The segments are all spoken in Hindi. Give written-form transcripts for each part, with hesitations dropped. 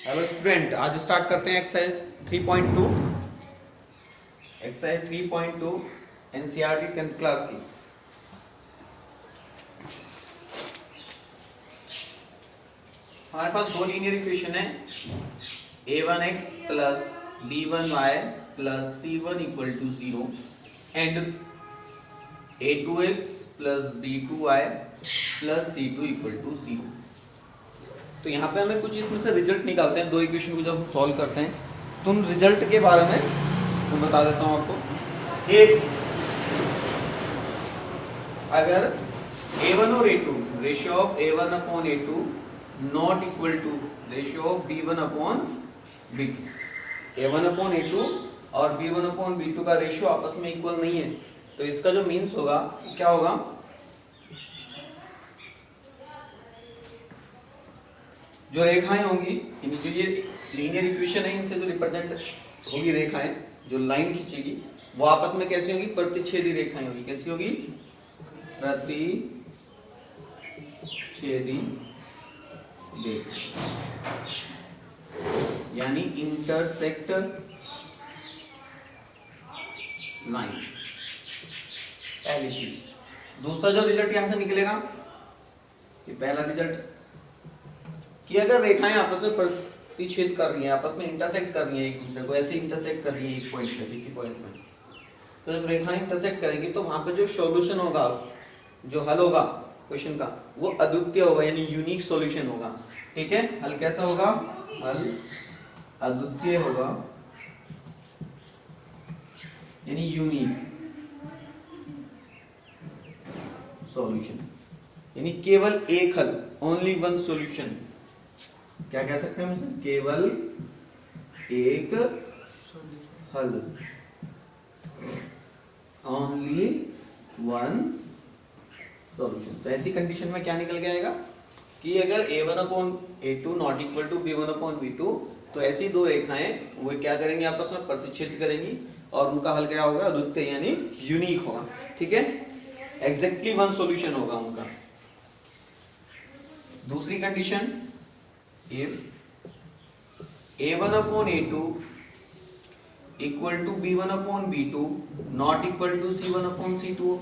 हेलो स्टूडेंट, आज स्टार्ट करते हैं exercise 3.2। Exercise 3.2 NCERT 10th class की। हमारे पास दो लीनियर इक्वेशन है, a1x plus b1y plus c1 equal to 0 and a2x plus b2y plus c2 equal to 0। तो यहाँ पे हमें कुछ इसमें से रिजल्ट निकालते हैं। दो इक्वेशन को जब हम सॉल्व करते हैं तो उन रिजल्ट के बारे में मैं बता देता हूँ आपको। एक अगर a1 और a2 ratio of a1 upon a2 not equal to ratio of b1 upon b2, a1 upon a2 और b1 अपॉन b2 का रेशियो आपस में इक्वल नहीं है, तो इसका जो मीन्स होगा क्या होगा, जो रेखाएं होंगी यानी जो ये लीनियर इक्वेशन है इनसे जो रिप्रेजेंट होगी रेखाएं, जो लाइन खींचेगी वो आपस में कैसी होगी, प्रतिच्छेदी रेखाएं होगी। कैसी होगी? प्रतिच्छेदी रेखा यानी इंटरसेक्ट लाइन, पहली चीज। दूसरा जो रिजल्ट यहां से निकलेगा, ये पहला रिजल्ट कि अगर रेखाएं आपस में प्रतिच्छेद कर रही हैं, आपस में इंटरसेक्ट कर रही हैं एक दूसरे को, ऐसे इंटरसेक्ट कर रही हैं एक पॉइंट पे, किसी पॉइंट में, तो जब रेखाएं इंटरसेक्ट करेंगी तो वहां पे जो सॉल्यूशन होगा, जो हल होगा क्वेश्चन का, वो अद्वितीय होगा यानी यूनिक सॉल्यूशन होगा। ठीक है, हल कैसा होगा? हल अद्वितीय होगा यानी यूनिक सॉल्यूशन, यानी केवल एक हल, ओनली वन सॉल्यूशन। क्या कह सकते हैं हम? केवल एक हल, ओनली वन सॉल्यूशन। तो ऐसी कंडीशन में क्या निकल के आएगा कि अगर a1 upon a2 not equal to b1 upon b2, तो ऐसी दो रेखाएं वो क्या करेंगी, आपस में प्रतिच्छेद करेंगी और उनका हल क्या होगा? अद्वितीय यानी यूनिक होगा। ठीक है, एग्जैक्टली वन सॉल्यूशन होगा उनका। दूसरी condition, if a1 upon a2 equal to b1 upon b2 not equal to c1 upon c2,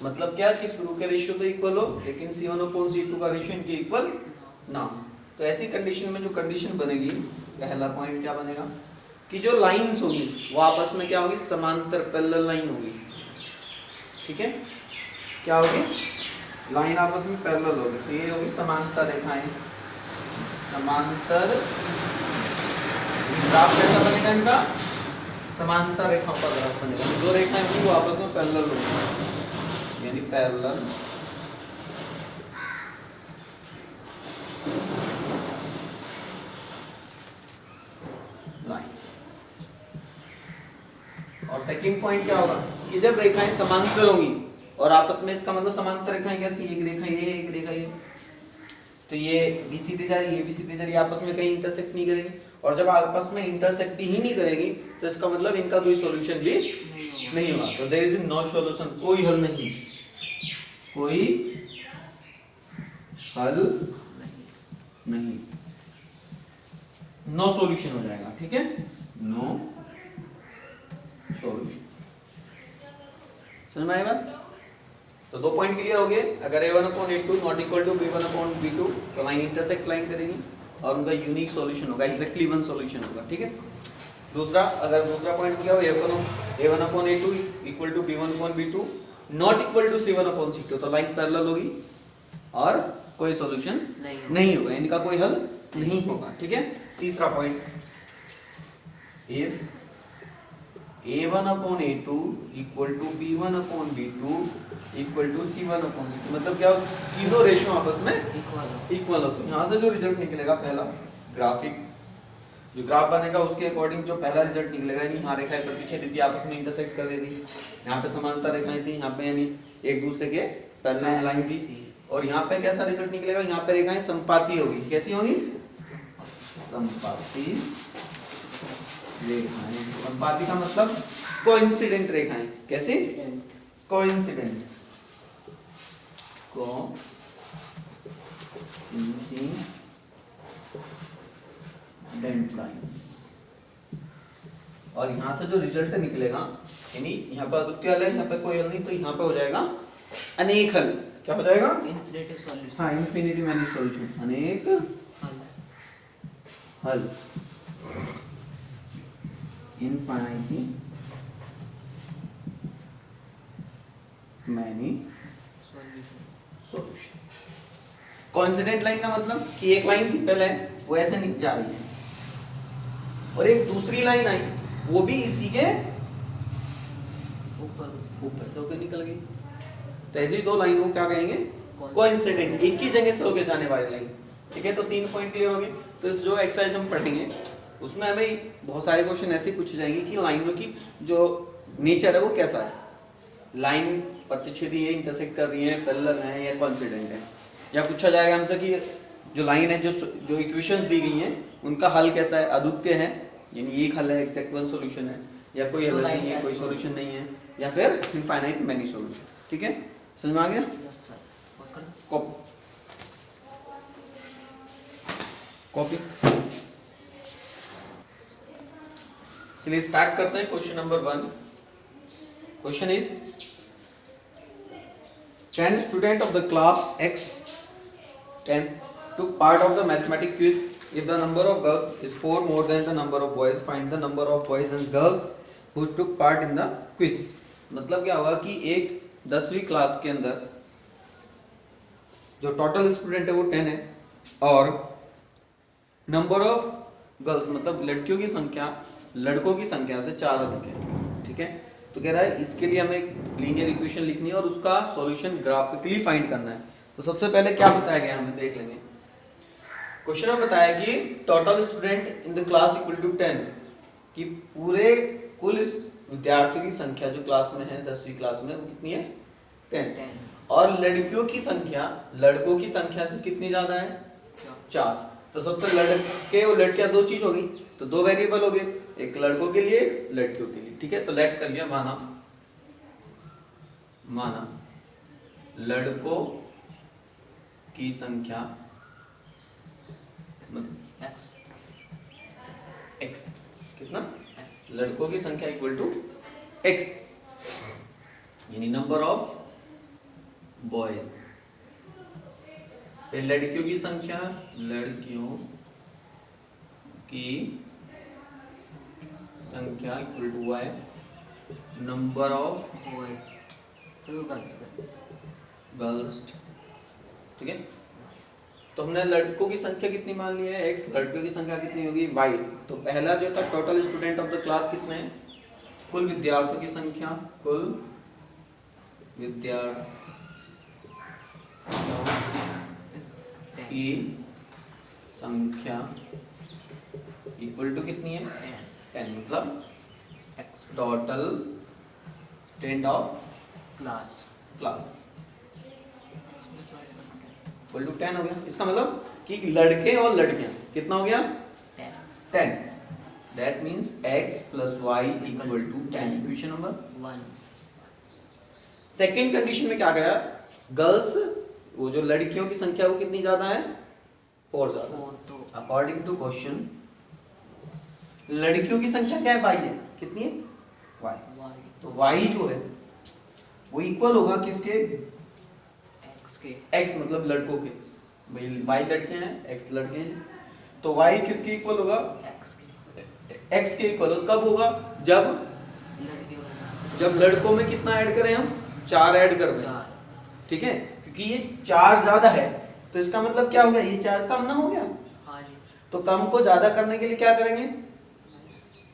मतलब क्या कि शुरू के रेशियो तो इक्वल हो लेकिन c1 upon c2 का रेशियो इनके इक्वल ना हो, तो ऐसी कंडीशन में जो कंडीशन बनेगी, पहला पॉइंट क्या बनेगा कि जो लाइंस होगी वो आपस में क्या होगी? समांतर, पैरेलल लाइन होगी। ठीक है, क्या होगी? लाइन आपस में पैरेलल होगी, तो ये होगी समांतर रेखाएं। समांतर ग्राफ कैसा बनेगा इनका? समांतर रेखाओं का ग्राफ बनेगा। दो रेखाएं होंगी वो आपस में पैरेलल होंगी यानी पैरेलल लाइन। और सेकंड पॉइंट क्या होगा कि जब रेखाएं समांतर होंगी और आपस में, इसका मतलब समांतर रेखाएं कैसी? एक रेखा ये है, एक रेखा ये, तो ये बी सीधे जा रही है, ये बी सीधे जा रही है, आपस में कहीं इंटरसेक्ट नहीं करेंगी। और जब आपस में इंटरसेक्ट ही नहीं करेगी तो इसका मतलब इनका कोई सॉल्यूशन भी नहीं होगा। तो देयर इज नो सॉल्यूशन, कोई हल नहीं, कोई हल नहीं, नो सॉल्यूशन हो जाएगा। ठीक है, नो सॉल्यूशन। समझ में आई बात? तो दो पॉइंट क्लियर हो गए। अगर a1 upon a2 not equal to b1 upon b2 तो लाइन इंटरसेक्ट लाइन करेगी और उनका यूनिक सॉल्यूशन होगा, एग्जैक्टली वन सॉल्यूशन होगा। ठीक है, दूसरा, अगर दूसरा पॉइंट क्या हो, a1 upon a2 equal to b1 upon b2 not equal to c1 upon c2, तो लाइन पैरेलल होगी और कोई सॉल्यूशन नहीं होगा, इनका कोई हल नहीं होगा। ठीक है, तीसरा point, if a1 upon a2 equal to b1 upon b2 equal to c1 upon c2, मतलब क्या, तीनों रेशियो आपस में इक्वल हो। तो यहाँ से जो रिजल्ट निकलेगा, पहला ग्राफिक जो ग्राफ बनेगा उसके अकॉर्डिंग जो पहला रिजल्ट निकलेगा, यानी यहाँ रेखाएं प्रतिच्छेदित थी, आपस में इंटरसेक्ट कर रही थी, यहाँ पे समांतर रेखाएं थी, यहाँ पे यानी एक दूसरे के पैरेलल लाइन थी, और यहाँ पे कैसा रिजल्ट निकलेगा, यहाँ पे रेखाएं संपाती होगी। कैसी होगी? संपाती रेखाएं। संपाती का मतलब कोइंसिडेंट रेखाएं। कैसी? Coincident, coincident line. और यहाँ से जो रिजल्ट निकलेगा, यानी यहाँ पर अद्वितीय हल है, यहाँ पे कोई हल नहीं, तो यहाँ पे हो जाएगा अनेक हल। क्या हो जाएगा? Infinity solution. हाँ, इन्फिनिटी मैनी सॉल्यूशन, अनेक हल, इनफाइनिटी मैनी सॉल्यूशन। कॉन्सिडेंट लाइन का मतलब कि एक लाइन थी पहले, वो ऐसे नहीं जा रही है, और एक दूसरी लाइन आई, वो भी इसी के ऊपर से होकर निकल गई। तो ऐसी दो लाइन को क्या कहेंगे? कोइंसिडेंट, एक ही जगह से होकर जाने वाली लाइन। ठीक है, तो 3 पॉइंट क्लियर हो गए। तो इस जो एक्सरसाइज हम पढ़ेंगे उसमें हमें बहुत सारे क्वेश्चन ऐसे पूछे जाएंगे कि लाइनों की जो नेचर है वो कैसा है। लाइन प्रतिच्छेदी है, इंटरसेक्ट कर रही है, पैरेलल है या कोइंसिडेंट है। या पूछा जाएगा हमसे कि जो लाइन है, जो इक्वेशंस दी गई हैं उनका हल कैसा है, अद्वितीय है, यानी एक हल है, एग्जैक्ट वन सॉल्यूशन है, या कोई हल नहीं है, कोई सॉल्यूशन नहीं है, या फिर इनफाइनाइट मैनी सॉल्यूशन। ठीक है, समझ में आ गया? कॉपी। चलिए स्टार्ट करते हैं। Question number 1। Question is 10 student of the class X 10 took part of the mathematics quiz. If the number of girls is 4 more than the number of boys, find the number of boys and girls who took part in the quiz. मतलब क्या होगा कि एक 10वीं क्लास के अंदर जो टोटल स्टूडेंट है वो 10 है, और नंबर ऑफ गर्ल्स मतलब लड़कियों की संख्या लड़कों की संख्या से 4 अधिक है। ठीक है, तो कह रहा है इसके लिए हमें एक लीनियर इक्वेशन लिखनी है और उसका सॉल्यूशन ग्राफिकली फाइंड करना है। तो सबसे पहले क्या बताया गया हमें देख लेंगे। क्वेश्चन में बताया कि total student in the class equal to 10, कि पूरे कुल विद्यार्थियों की संख्या जो क्लास में है 10वीं क्लास में वो कितनी है? 10। और लड़कियों की संख्या लड़कों की संख्या से कितनी ज्यादा है? 4। तो सबसे लड़के और लड़कियां दो चीज हो गई, तो दो वेरिएबल हो गए, एक लड़कों के लिए एक लड़कियों के लिए। ठीक है, तो लेट कर लिया, माना लड़कों की संख्या x कितना? लड़कों की संख्या इक्वल टू x, यानी नंबर ऑफ बॉयज। फिर लड़कियों की संख्या equal to y, number of girls. ठीक है, तो हमने लड़कों की संख्या कितनी मान ली है x, लड़कियों की संख्या कितनी होगी y। तो पहला जो था total student of the class कितने हैं? कुल विद्यार्थियों की संख्या, कुल विद्यार्थियों की संख्या इक्वल टू कितनी है? 10, मतलब total student of class equal to 10 हो गया। इसका मतलब कि लड़के और लड़कियां कितना हो गया? 10। That means x plus y equal to 10, equation number 1। Second condition में क्या गया? गर्ल्स, वो जो लड़कियों की संख्या वो कितनी ज्यादा है? 4 ज्यादा। अकॉर्डिंग टू क्वेश्चन लड़कियों की संख्या क्या है? y है, कितनी है? y। तो y जो है वो इक्वल होगा किसके? x मतलब लड़कों के, भाई y लड़के हैं, x लड़के हैं, तो y किसके इक्वल होगा? x के इक्वल। कब होगा? जब लड़कों में कितना ऐड करें हम? 4 ऐड कर दें। ठीक है, क्योंकि ये 4 ज्यादा है, तो इसका मतलब क्या हो गया? ये 4 कम ना हो गया। तो कम को ज्यादा करने के लिए क्या करेंगे?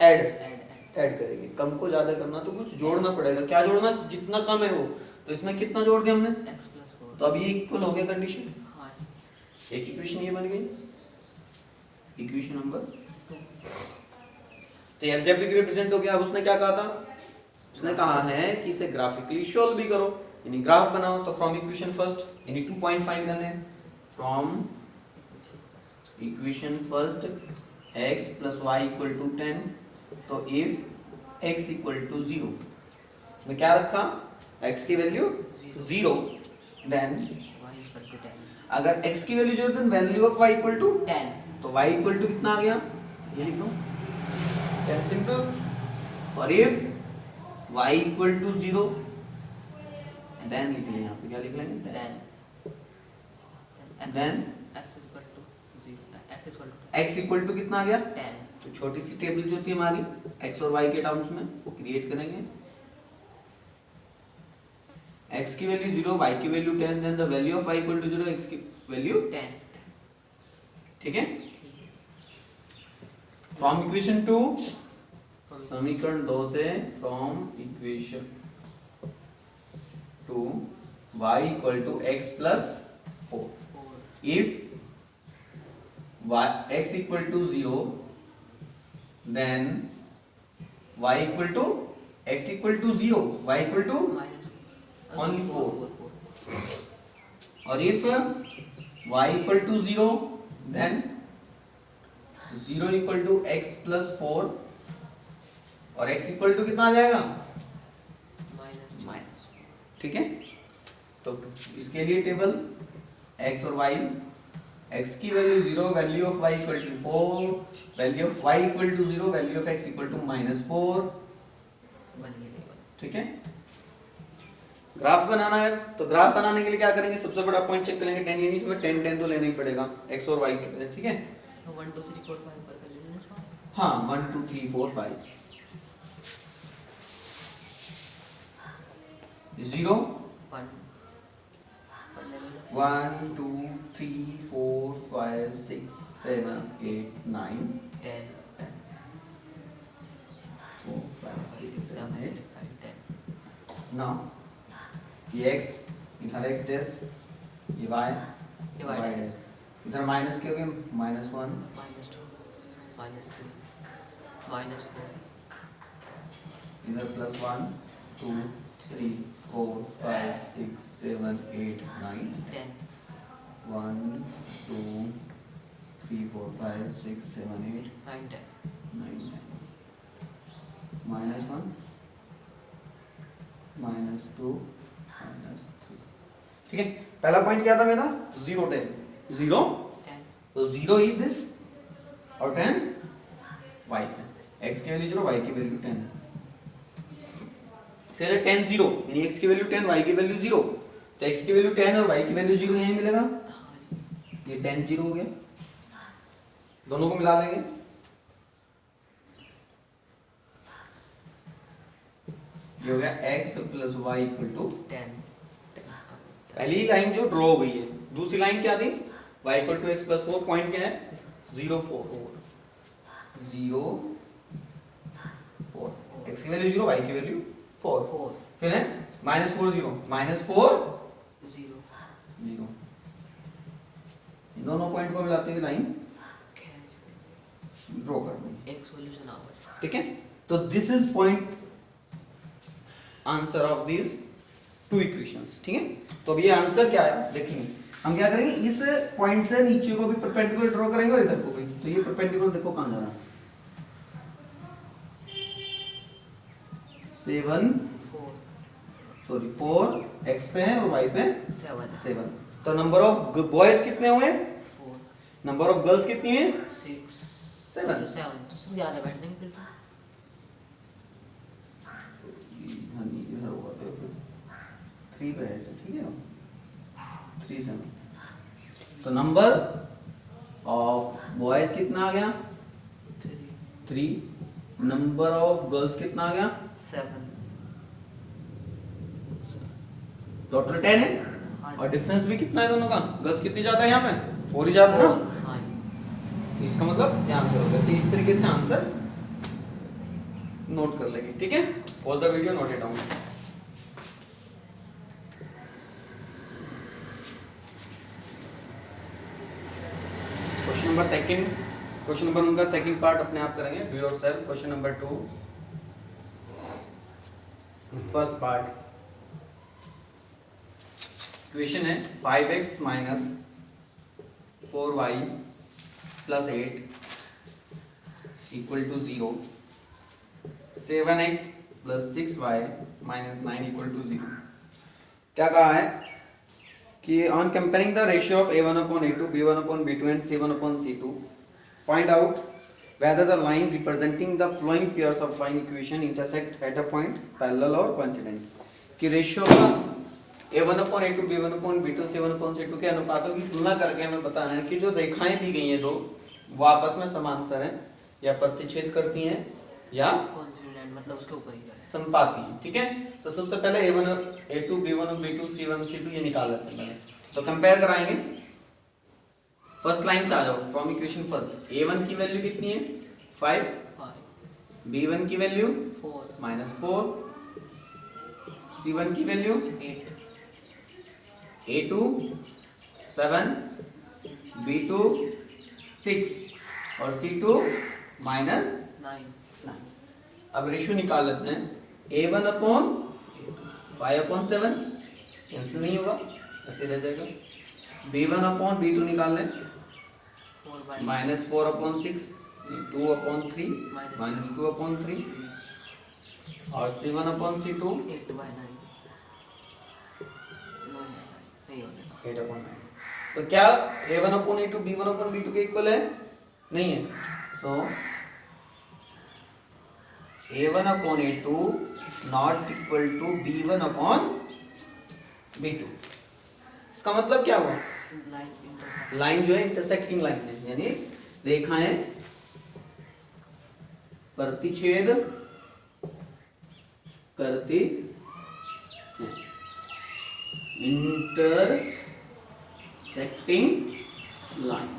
ऐड करेंगे। कम को ज्यादा करना तो कुछ जोड़ना पड़ेगा। क्या जोड़ना? जितना कम है वो। तो इसमें कितना जोड़ दिया हमने? तो अब ये इक्वल हो गया कंडीशन। एक इक्वेशन ये बन गई, इक्वेशन नंबर 2। तो एल्जेब्रिक रिप्रेजेंट हो गया। अब उसने क्या कहा था? उसने कहा है कि इसे ग्राफिकली सॉल्व भी करो, यानी ग्राफ बनाओ। तो फ्रॉम इक्वेशन फर्स्ट, यानी 2 पॉइंट फाइंड करने हैं। From equation first x plus y equal to 10, तो इफ x इक्वल टू 0, मैं क्या रखा? x की वैल्यू 0, देन अगर x की value 0 then value of y equal to 10, तो y इक्वल टू कितना आ गया? ये लिख दो 10 सिंपल। और if y equal to 0 then लिख लें, यहाँ पे क्या लिख लेंगे, देन x इक्वल टू कितना आ गया 10। तो छोटी सी टेबल जो थी हमारी x और y के टर्म्स में वो क्रिएट करेंगे। x की वैल्यू 0, y की value 10, then the value of y equal to 0, x की वैल्यू 10। ठीक है। फ्रॉम इक्वेशन 2, समीकरण 2 से, from equation 2 y equal to x plus 4, if x equal to 0 then y equal to x equal to 0 y equal to only 4 और if y equal to 0 then 0 equal to x plus 4 और x equal to कितना आ जाएगा माइनस। ठीक है, तो इसके लिए टेबल x और y, x की value 0, value of y equal to 4, value of y equal to 0, value of x equal to -4। ठीक है, ग्राफ बनाना है तो ग्राफ बनाने के लिए क्या करेंगे, सबसे बड़ा पॉइंट चेक करेंगे 10 लेनी है, 10 10 तो लेना ही पड़ेगा x और y के पहले। ठीक है, 1 2 3 4 5 कर लेंगे इसको। हाँ 1 2 3 4 5 0 1 2 3 4 5 6 7 8 9 10 4 5 6 7 8 10। now ये x इधर x डैश, ये y डैश, इधर माइनस क्या हो गया -1 -2 -3 -4 इधर +1 2 3 4 5 6 7 8 9 10 1 2 3 4 5 6 7 8 9 10 9 -1 -2 -3। ठीक है, पहला पॉइंट क्या था मेरा 0 10 0, 10 तो 0 इज दिस और 10 y है, x की वैल्यू 0 y की वैल्यू 10 है। फिर 10 0 यानी x की वैल्यू 10 y की वैल्यू 0, तो x की वैल्यू 10 और y की वैल्यू 0 यहीं मिलेगा, ये 10 0 हो गया, दोनों को मिला लेंगे, ये हो गया x plus y equal to 10। पहली लाइन जो ड्रॉ हो गई है, दूसरी लाइन क्या थी y equal to x plus 4, point क्या है 0 4 0 4, x की वैल्यू 0 y की वैल्यू 4 फिर है -4 0 -4 0 0, दोनों पॉइंट को मिलाते हुए लाइन ड्रॉ कर देंगे। एक सॉल्यूशन आओ बस। ठीक है, तो this is point answer of this two equations. ठीक है, तो अब ये आंसर क्या है देखिए, हम क्या करेंगे, इस पॉइंट से नीचे को भी परपेंडिकुलर ड्रॉ करेंगे और इधर को भी, तो ये परपेंडिकुलर देखो कहां जा रहा है 4 x पे है और y पे 7, तो नंबर ऑफ बॉयज कितने हुए 4, नंबर ऑफ गर्ल्स कितनी है 6 7, तो सब ज्यादा बैठ देंगे फिर तो। इधर होगा तो फिर 3 पे है, तो ठीक है 3 7, तो नंबर ऑफ बॉयज कितना आ गया 3, नंबर ऑफ गर्ल्स कितना आ गया 7, टोटल 10 है, और डिफरेंस भी कितना है दोनों का, गर्ल्स कितनी ज्यादा है यहाँ पे 4 ही ज्यादा है ना, हाँ तो इसका मतलब ये आंसर हो गया। तो इस तरीके से आंसर नोट कर लेंगे। ठीक है, pause the video, note it down. Question number second, question number उनका सेकंड पार्ट अपने आप करेंगे, do yourself. Question number 2, first part question है 5x minus 4y plus 8 equal to 0, 7x plus 6y minus 9 equal to 0। क्या कहा है कि on comparing the ratio of a1 upon a2, b1 upon b2 and c1 upon c2 find out whether the line representing the flowing pairs of line equation intersect at a point parallel or coincident कि रेशियो का a1 upon a2 b1 upon b2 c1 upon c2 के अनुपातों की तुलना करके हमें बताना है कि जो रेखाएं दी गई हैं दो वो आपस में समांतर हैं या प्रतिच्छेद करती हैं या कॉन्सिडेंट मतलब उसके ऊपर ही जाए। संपाती हैं। ठीक है, तो सबसे पहले a1 a2 b1 b2 c1 c2 ये निकाल लेते हैं पहले। तो कंपेयर कराएंगे, फर्स्ट लाइन से आ जाओ फ्रॉम इक्वेशन फर्स्ट। a1 की वैल्यू कितनी है 5, 5 b1 की वैल्यू 4 -4, c1 की वैल्यू 8 a2 7, b2 6 और c2 -9। 9 अब रेशियो निकाल लेते हैं, a1 अपॉन 5 अपॉन 7 कैंसिल नहीं होगा, ऐसे रह जाएगा। b1 अपॉन b2 निकाल लें, 4 -4 अपॉन 6, 2 अपॉन 3, -2 अपॉन 3 और c1 अपॉन c2 8/9 नहीं होगा। 8 अपॉन 9। तो क्या a1 upon a2 b1 upon b2 के इक्वल है? नहीं है। तो a1 upon a2 not equal to b1 upon b2। इसका मतलब क्या हुआ? लाइन इंटरसेक्ट लाइन जो है इंटरसेक्टिंग लाइन है, यानी रेखाएं प्रतिच्छेद करती हैं। Intersecting line.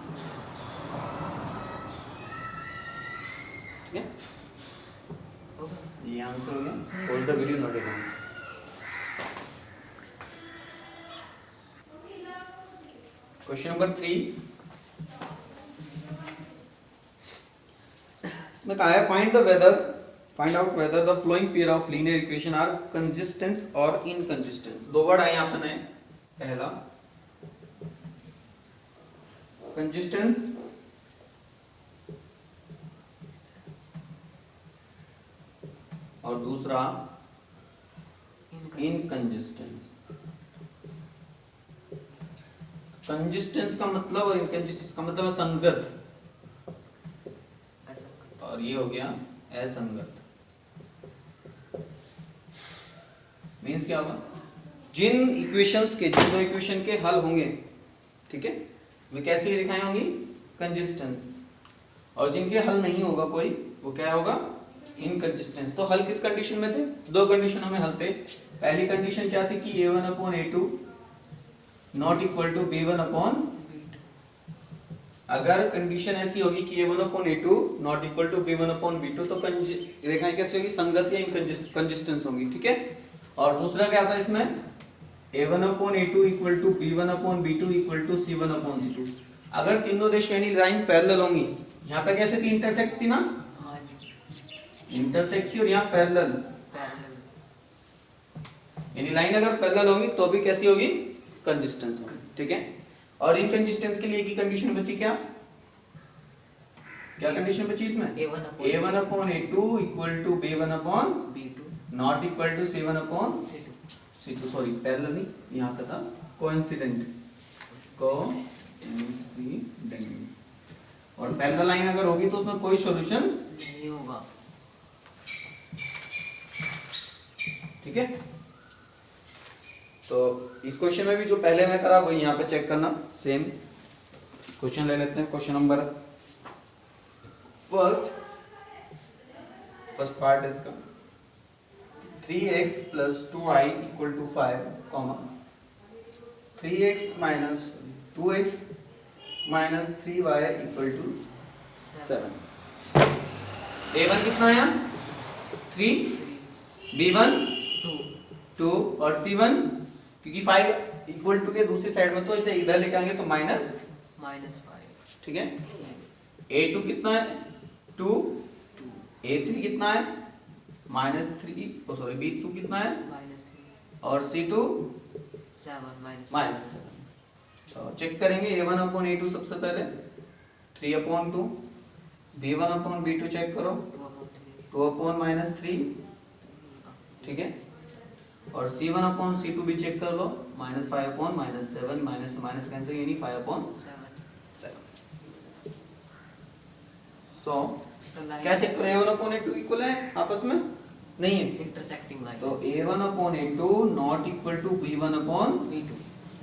ठीक है, होगा। ये आंसर हो गया। Hold the video note down. Question number 3, इसमें कहा है find out whether the flowing pair of linear equation are consistence और इनकंसिस्टेंस। दो वर्ड आए यहाँ पे नए, पहला कंसिस्टेंस और दूसरा इनकंसिस्टेंस। कंसिस्टेंस का मतलब और इनकंसिस्टेंस का मतलब है संगत, और ये हो गया असंगत। मींस क्या होगा? जिन दो इक्वेशन के हल होंगे, ठीक है, वे कैसी दिखाई होंगी? कंसिस्टेंस। और जिनके हल नहीं होगा कोई, वो क्या होगा? इनकंसिस्टेंस। तो हल किस कंडीशन में थे? दो कंडीशनों में हल थे। पहली कंडीशन क्या थी कि a1 upon a2 not equal to b1 upon. अगर कंडीशन ऐसी होगी कि a1 upon a2 not equal to b1 upon b2 तो रेखाएं कैसी होगी? संगत या इनकंसिस्टेंस होंगी। ठीक है, और दूसरा क्या था इसमें? a1 upon a2 equal to b1 upon b2 equal to c1 upon c2। अगर तीनों रेशियो यानी लाइन पैरेलल होंगी, यहाँ पे कैसे थी? इंटरसेक्ट थी ना, हाँ जी, इंटरसेक्ट थी और यहाँ पैरेलल, पैरेलल। यानी लाइन अगर पैरेलल होगी तो भी कैसी होगी? कंसिस्टेंस होगी। ठीक है, और इनकंसिस्टेंस के लिए की कंडीशन बची क्या? क्या कंडीशन बची इसमें? a1 upon a2 equal to b1 upon b2 not equal to c1 upon c2 c2। Sorry, parallel नहीं, यहाँ पे था कोइंसिडेंट। और पैरेलल लाइन अगर होगी तो उसमें कोई सॉल्यूशन नहीं होगा। ठीक है, तो इस क्वेश्चन में भी जो पहले मैं करा वही यहाँ पे चेक करना। सेम क्वेश्चन ले लेते हैं। क्वेश्चन नंबर फर्स्ट पार्ट है इसका, 3x plus 2y equal to 5, 3x minus 2x minus 3y equal to 7। a1 कितना आया? 3, b1 2 और c1 क्योंकि 5 इक्वल टू के दूसरी साइड में तो इसे इधर लेके आएंगे तो -5। ठीक है, a2 कितना है? 2, a3 कितना है? -3, सॉरी b2 कितना है? -3 और c2 7 -7। तो चेक करेंगे a1 अपॉन a2 सबसे पहले, 3 upon 2, b1 upon b2 check करो, 2 अपॉन -3। ठीक है, और c1 अपॉन c2 भी चेक कर लो, -5 अपॉन -7, माइनस से माइनस कैंसिल, यानी 5 अपॉन 7। सो तो लाइन क्या चेक करो, a1 अपॉन a2 इक्वल है आपस में, नहीं है, इंटरसेक्टिंग लाइन तो a1 upon a2 not equal to b1 upon V2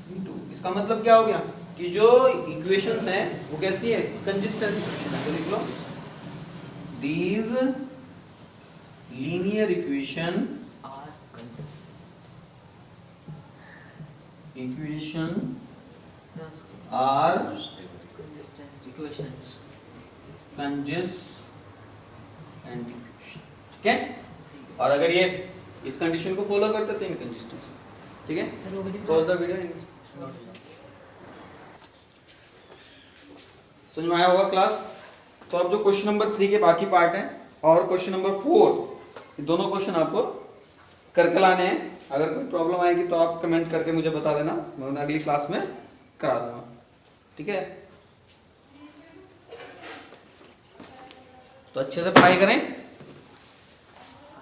b2। इसका मतलब क्या हो गया कि जो इक्वेशंस हैं वो कैसी है, कंसिस्टेंसी इक्वेशन है। तो लिख लो these linear equation are are consistent equations consistent equation, ठीक है। और अगर ये इस कंडीशन को फॉलो करते तो इनकंसिस्टेंसी, ठीक है। सर वो भी पॉज द वीडियो। समझ में आया होगा क्लास। तो अब जो क्वेश्चन नंबर 3 के बाकी पार्ट हैं और क्वेश्चन नंबर 4, ये दोनों क्वेश्चन आपको करके लाने हैं। अगर कोई प्रॉब्लम आएगी तो आप कमेंट करके मुझे बता देना, मैं उन्हें अगली क्लास में करा दूंगा, ठीक है। तो अच्छे से पढ़ाई करें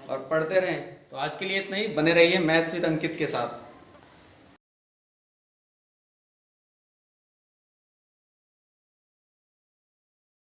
और पढ़ते रहें। तो आज के लिए इतना ही, बने रहिए मैथ्स विद अंकित के साथ।